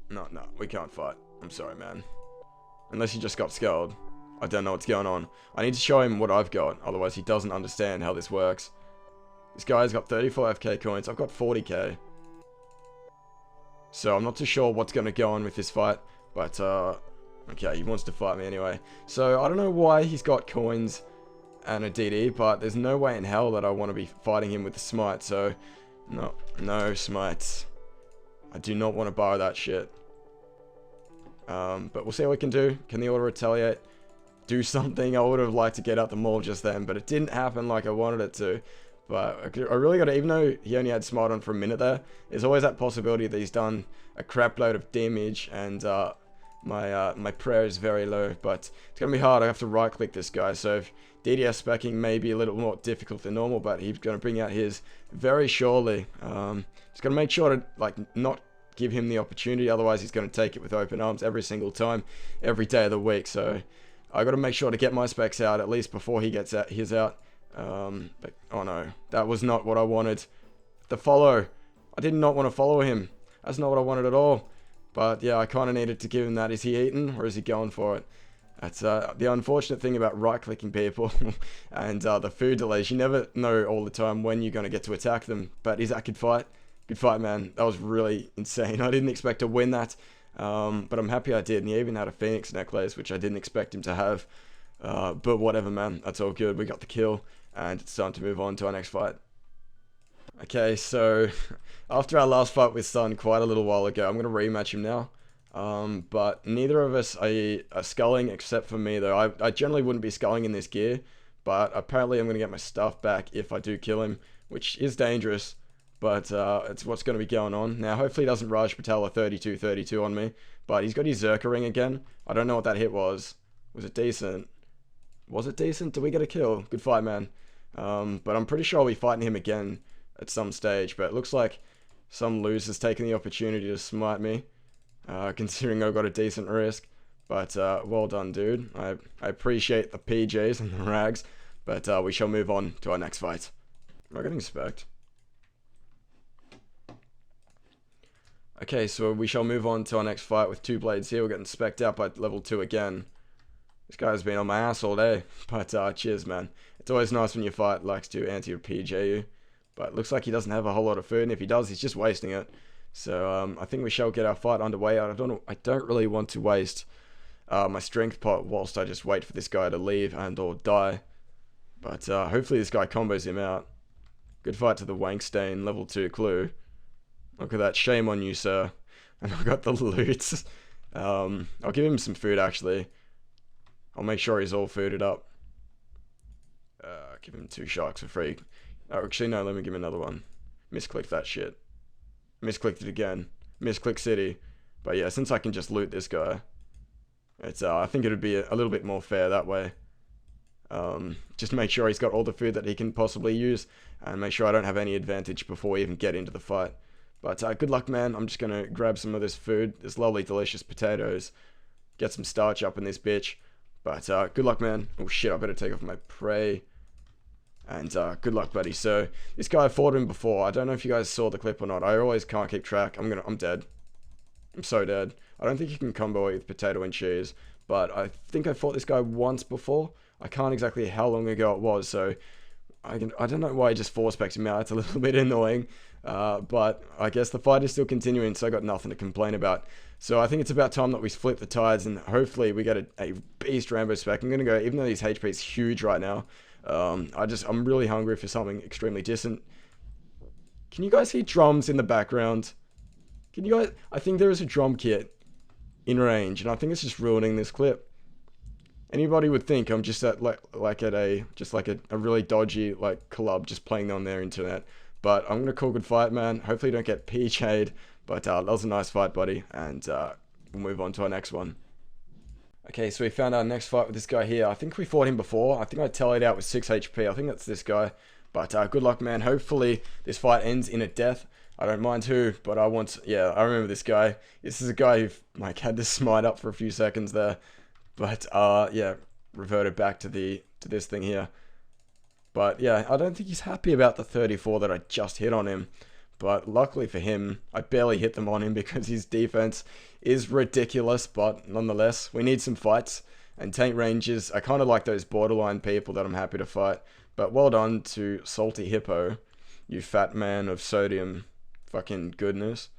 No, no, we can't fight. I'm sorry, man. Unless he just got skulled. I don't know what's going on. I need to show him what I've got, otherwise he doesn't understand how this works. This guy's got 35k coins, I've got 40k. So I'm not too sure what's going to go on with this fight, but okay, he wants to fight me anyway. So I don't know why he's got coins and a DD, but there's no way in hell that I want to be fighting him with the smite, so no smites. I do not want to borrow that shit. But we'll see what we can do. Can the auto retaliate? Do something. I would have liked to get out the mall just then, but it didn't happen like I wanted it to. But I really got to, even though he only had smite on for a minute there, there's always that possibility that he's done a crap load of damage, and my prayer is very low. But it's going to be hard. I have to right click this guy, so if DDS specking may be a little more difficult than normal, but he's going to bring out his very surely. Just going to make sure to like not give him the opportunity, otherwise he's going to take it with open arms every single time, every day of the week. So I got to make sure to get my specs out at least before he gets his out. But oh no, that was not what I wanted. The follow, I did not want to follow him. That's not what I wanted at all. But yeah, I kind of needed to give him that. Is he eating or is he going for it? That's the unfortunate thing about right-clicking people and the food delays. You never know all the time when you're going to get to attack them. But is that good fight? Good fight, man. That was really insane. I didn't expect to win that, but I'm happy I did. And he even had a Phoenix necklace, which I didn't expect him to have. But whatever, man. That's all good. We got the kill, and it's time to move on to our next fight. Okay, so after our last fight with Sun quite a little while ago, I'm going to rematch him now. But neither of us are sculling except for me, though. I generally wouldn't be sculling in this gear, but apparently I'm going to get my stuff back if I do kill him, which is dangerous. But it's what's going to be going on. Now, hopefully he doesn't Raj Patel a 32-32 on me. But he's got his Zerka ring again. I don't know what that hit was. Was it decent? Was it decent? Did we get a kill? Good fight, man. But I'm pretty sure I'll be fighting him again at some stage. But it looks like some loser's taking the opportunity to smite me. Considering I got a decent risk. But well done, dude. I appreciate the PJs and the rags. But we shall move on to our next fight. Am I getting specced? Okay, so we shall move on to our next fight with two blades here. We're getting specced out by level 2 again. This guy's been on my ass all day. But cheers, man. It's always nice when your fight likes to anti-PJ you. But it looks like he doesn't have a whole lot of food, and if he does, he's just wasting it. So I think we shall get our fight underway. I don't really want to waste my strength pot whilst I just wait for this guy to leave and or die. But hopefully this guy combos him out. Good fight to the Wankstain, level 2 clue. Look at that, shame on you, sir. And I got the loot. I'll give him some food, actually. I'll make sure he's all fooded up. Give him 2 sharks for free. Oh, actually, no, let me give him another one. Misclicked that shit. Misclicked it again. Misclick City. But yeah, since I can just loot this guy, it's I think it would be a little bit more fair that way. Just make sure he's got all the food that he can possibly use, and make sure I don't have any advantage before we even get into the fight. But good luck, man. I'm just going to grab some of this food, this lovely, delicious potatoes, get some starch up in this bitch. But good luck, man. Oh shit, I better take off my prey. And good luck, buddy. So this guy, I fought him before. I don't know if you guys saw the clip or not. I always can't keep track. I'm dead. I'm so dead. I don't think you can combo it with potato and cheese. But I think I fought this guy once before. I can't exactly how long ago it was. So I don't know why I just force specced him out. It's a little bit annoying. But I guess the fight is still continuing, so I got nothing to complain about. So I think it's about time that we flip the tides, and hopefully we get a beast Rambo spec. I'm going to go, even though his HP is huge right now, I'm really hungry for something extremely decent. Can you guys hear drums in the background? Can you guys? I think there is a drum kit in range, and I think it's just ruining this clip. Anybody would think I'm just at like at a really dodgy like club just playing on their internet. But I'm going to call good fight, man. Hopefully you don't get PJ'd. But that was a nice fight, buddy. And we'll move on to our next one. Okay, so we found our next fight with this guy here. I think we fought him before. I think I tallied out with 6 HP. I think that's this guy. But good luck, man. Hopefully this fight ends in a death. I don't mind who, but I remember this guy. This is a guy who like had to smite up for a few seconds there. But yeah, reverted back to this thing here. But yeah, I don't think he's happy about the 34 that I just hit on him. But luckily for him, I barely hit them on him because his defense is ridiculous. But nonetheless, we need some fights. And tank rangers, I kind of like those borderline people that I'm happy to fight. But well done to Salty Hippo, you fat man of sodium fucking goodness.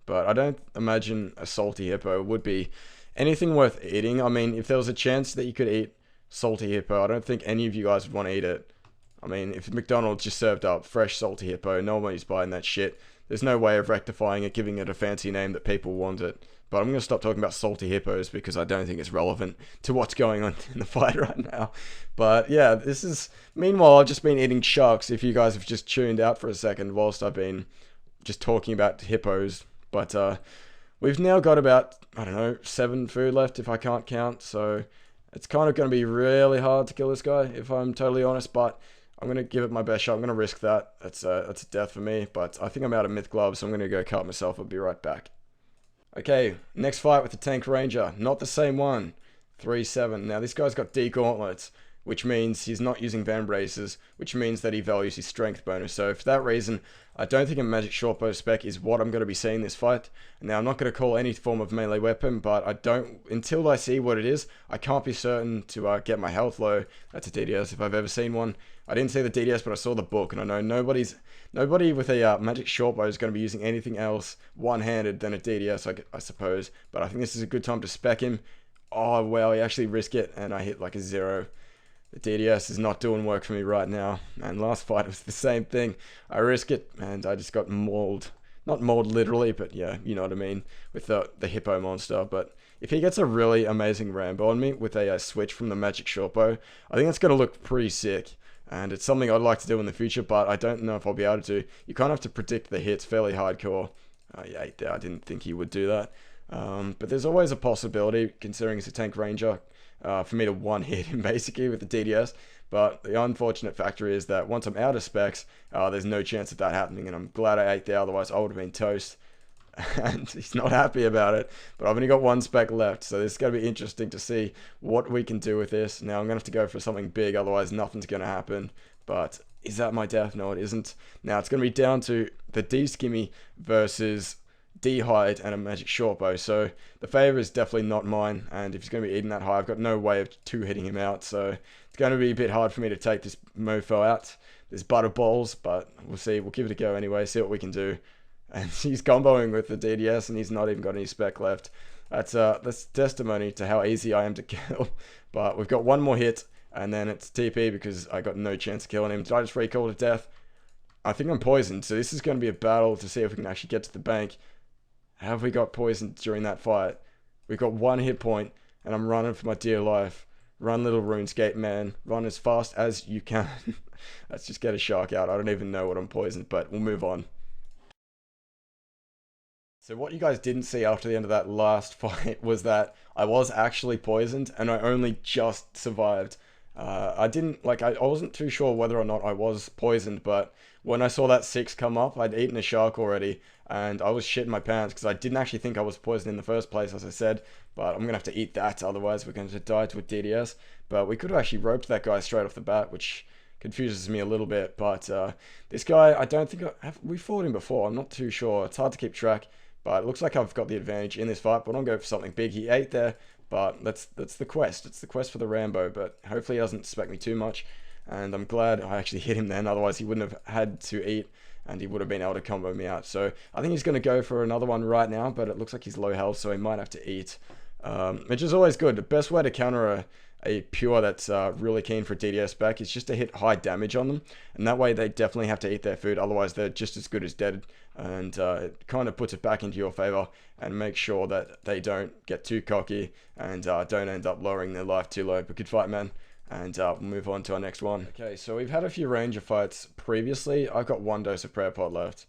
But I don't imagine a Salty Hippo would be anything worth eating. I mean, if there was a chance that you could eat Salty Hippo, I don't think any of you guys would want to eat it. I mean, if McDonald's just served up fresh Salty Hippo, nobody's buying that shit. There's no way of rectifying it, giving it a fancy name that people want it. But I'm going to stop talking about Salty Hippos because I don't think it's relevant to what's going on in the fight right now. But yeah, this is... Meanwhile, I've just been eating sharks, if you guys have just tuned out for a second whilst I've been just talking about hippos. But we've now got about, I don't know, 7 food left if I can't count. So it's kind of going to be really hard to kill this guy, if I'm totally honest. But I'm going to give it my best shot. I'm going to risk that. That's a death for me. But I think I'm out of myth gloves, so I'm going to go cut myself. I'll be right back. Okay, next fight with the tank ranger. Not the same one. 3-7. Now this guy's got D gauntlets, which means he's not using van braces, which means that he values his strength bonus. So for that reason, I don't think a magic shortbow spec is what I'm going to be seeing this fight. Now I'm not going to call any form of melee weapon, but I don't, until I see what it is, I can't be certain to get my health low. That's a DDS if I've ever seen one. I didn't see the DDS, but I saw the book, and I know nobody with a magic shortbow is going to be using anything else one-handed than a DDS, I suppose. But I think this is a good time to spec him. Oh, well, he actually risked it, and I hit like a 0. The DDS is not doing work for me right now. And last fight was the same thing. I risked it, and I just got mauled. Not mauled literally, but yeah, you know what I mean, with the hippo monster. But if he gets a really amazing Rambo on me with a switch from the magic shortbow, I think that's going to look pretty sick. And it's something I'd like to do in the future, but I don't know if I'll be able to. You kind of have to predict the hits fairly hardcore. Yeah, I didn't think he would do that. But there's always a possibility, considering he's a tank ranger, for me to one-hit him basically with the DDS. But the unfortunate factor is that once I'm out of specs, there's no chance of that happening, and I'm glad I ate there, otherwise I would have been toast. And he's not happy about it, but I've only got 1 spec left, so this is going to be interesting to see what we can do with this. Now I'm going to have to go for something big, otherwise nothing's going to happen. But is that my death? No, it isn't. Now it's going to be down to the D-Skimmy versus D-Hide and a magic shortbow, so the favor is definitely not mine, and if he's going to be eating that high, I've got no way of hitting him out, so it's going to be a bit hard for me to take this mofo out, this butterballs, but we'll see. We'll give it a go anyway, see what we can do. And he's comboing with the DDS, and he's not even got any spec left. That's testimony to how easy I am to kill. But we've got 1 more hit, and then it's TP because I got no chance of killing him. Did I just recall to death? I think I'm poisoned, so this is going to be a battle to see if we can actually get to the bank. Have we got poisoned during that fight? We've got 1 hit point, and I'm running for my dear life. Run, little Runescape man. Run as fast as you can. Let's just get a shark out. I don't even know what I'm poisoned, but we'll move on. So what you guys didn't see after the end of that last fight was that I was actually poisoned, and I only just survived. I wasn't too sure whether or not I was poisoned, but when I saw that 6 come up, I'd eaten a shark already, and I was shitting my pants because I didn't actually think I was poisoned in the first place, as I said, but I'm going to have to eat that, otherwise we're going to die to a DDS. But we could have actually roped that guy straight off the bat, which confuses me a little bit, but this guy, I don't think we fought him before, I'm not too sure, it's hard to keep track. But it looks like I've got the advantage in this fight, but I'll go for something big. He ate there, but that's the quest. It's the quest for the Rambo, but hopefully he doesn't suspect me too much. And I'm glad I actually hit him then, otherwise he wouldn't have had to eat, and he would have been able to combo me out. So I think he's going to go for another one right now, but it looks like he's low health, so he might have to eat. Which is always good. The best way to counter a pure that's really keen for DDS back is just to hit high damage on them, and that way they definitely have to eat their food, otherwise they're just as good as dead. And it kind of puts it back into your favor and make sure that they don't get too cocky and don't end up lowering their life too low. But good fight, man, and we'll move on to our next one. Okay, so we've had a few ranger fights previously. I've got 1 dose of prayer pot left.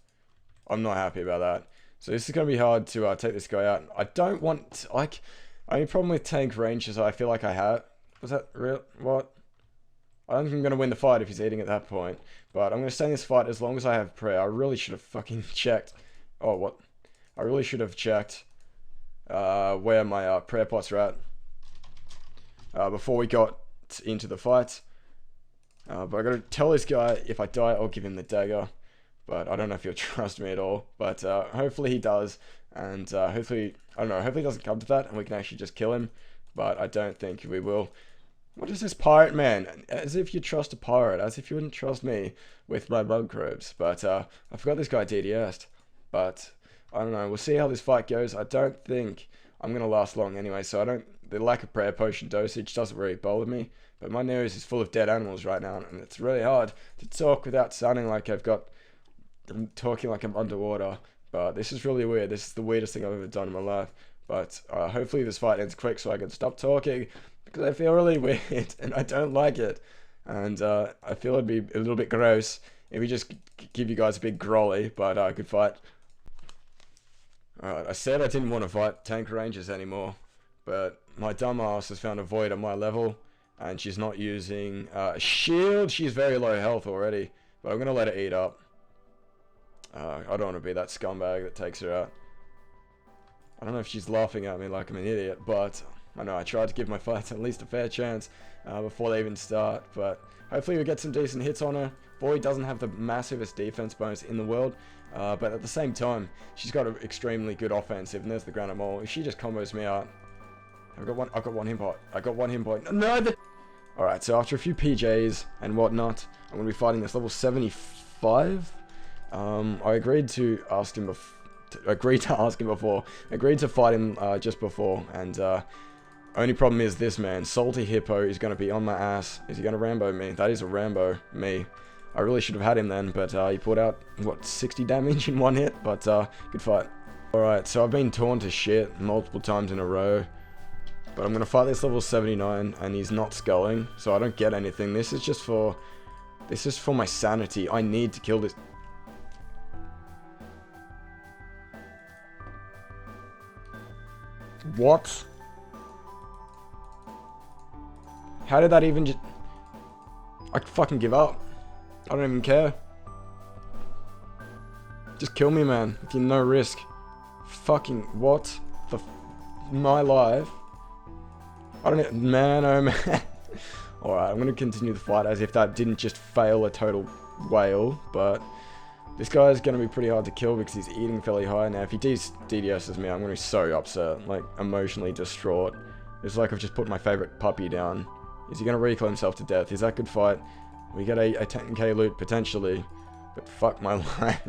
I'm not happy about that, so this is going to be hard to take this guy out. I don't want, like, only problem with tank rangers I feel like I have. Was that real? What? I don't think I'm going to win the fight if he's eating at that point. But I'm going to stay in this fight as long as I have prayer. I really should have fucking checked. Oh, what? I really should have checked where my prayer pots are at before we got into the fight. But I got to tell this guy if I die, I'll give him the dagger. but I don't know if he'll trust me at all. But hopefully he does, and hopefully, I don't know, hopefully it doesn't come to that, and we can actually just kill him. But I don't think we will. What is this pirate man? As if you trust a pirate, as if you wouldn't trust me with my bug robes. But I forgot this guy DDS'd. But I don't know. We'll see how this fight goes. I don't think I'm gonna last long anyway. So I don't. The lack of prayer potion dosage doesn't really bother me. But my nose is full of dead animals right now, and it's really hard to talk without sounding like I'm talking like I'm underwater. But this is really weird. This is the weirdest thing I've ever done in my life. But hopefully this fight ends quick so I can stop talking, because I feel really weird and I don't like it. And I feel it'd be a little bit gross if we just give you guys a big grolly, but good fight. Alright, I said I didn't want to fight tank rangers anymore, but my dumb ass has found a void on my level, and she's not using shield. She's very low health already, but I'm going to let her eat up. I don't want to be that scumbag that takes her out. I don't know if she's laughing at me like I'm an idiot, but I know I tried to give my fights at least a fair chance before they even start. But hopefully we get some decent hits on her. Void doesn't have the massivest defense bonus in the world, but at the same time, she's got an extremely good offensive, and there's the granite mole. If she just combos me out, I've got one hit point. I got one hit point. No! Alright, so after a few PJs and whatnot, I'm going to be fighting this level 75. I agreed to ask him before. Agreed to fight him just before, and only problem is this man, Salty Hippo, is going to be on my ass. Is he going to Rambo me? That is a Rambo me. I really should have had him then, but he pulled out, what, 60 damage in one hit, but good fight. Alright, so I've been torn to shit multiple times in a row, but I'm going to fight this level 79, and he's not sculling, so I don't get anything. This is for my sanity. I need to kill this. What? How did that even just... I fucking give up. I don't even care. Just kill me, man. If you're no risk. Fucking what? My life. I don't know. Man, oh man. Alright, I'm gonna continue the fight as if that didn't just fail a total whale, but... This guy is going to be pretty hard to kill because he's eating fairly high. Now, if he DDS's me, I'm going to be so upset. Like, emotionally distraught. It's like I've just put my favorite puppy down. Is he going to recoil himself to death? Is that good fight? We get a 10k loot, potentially. But fuck my life.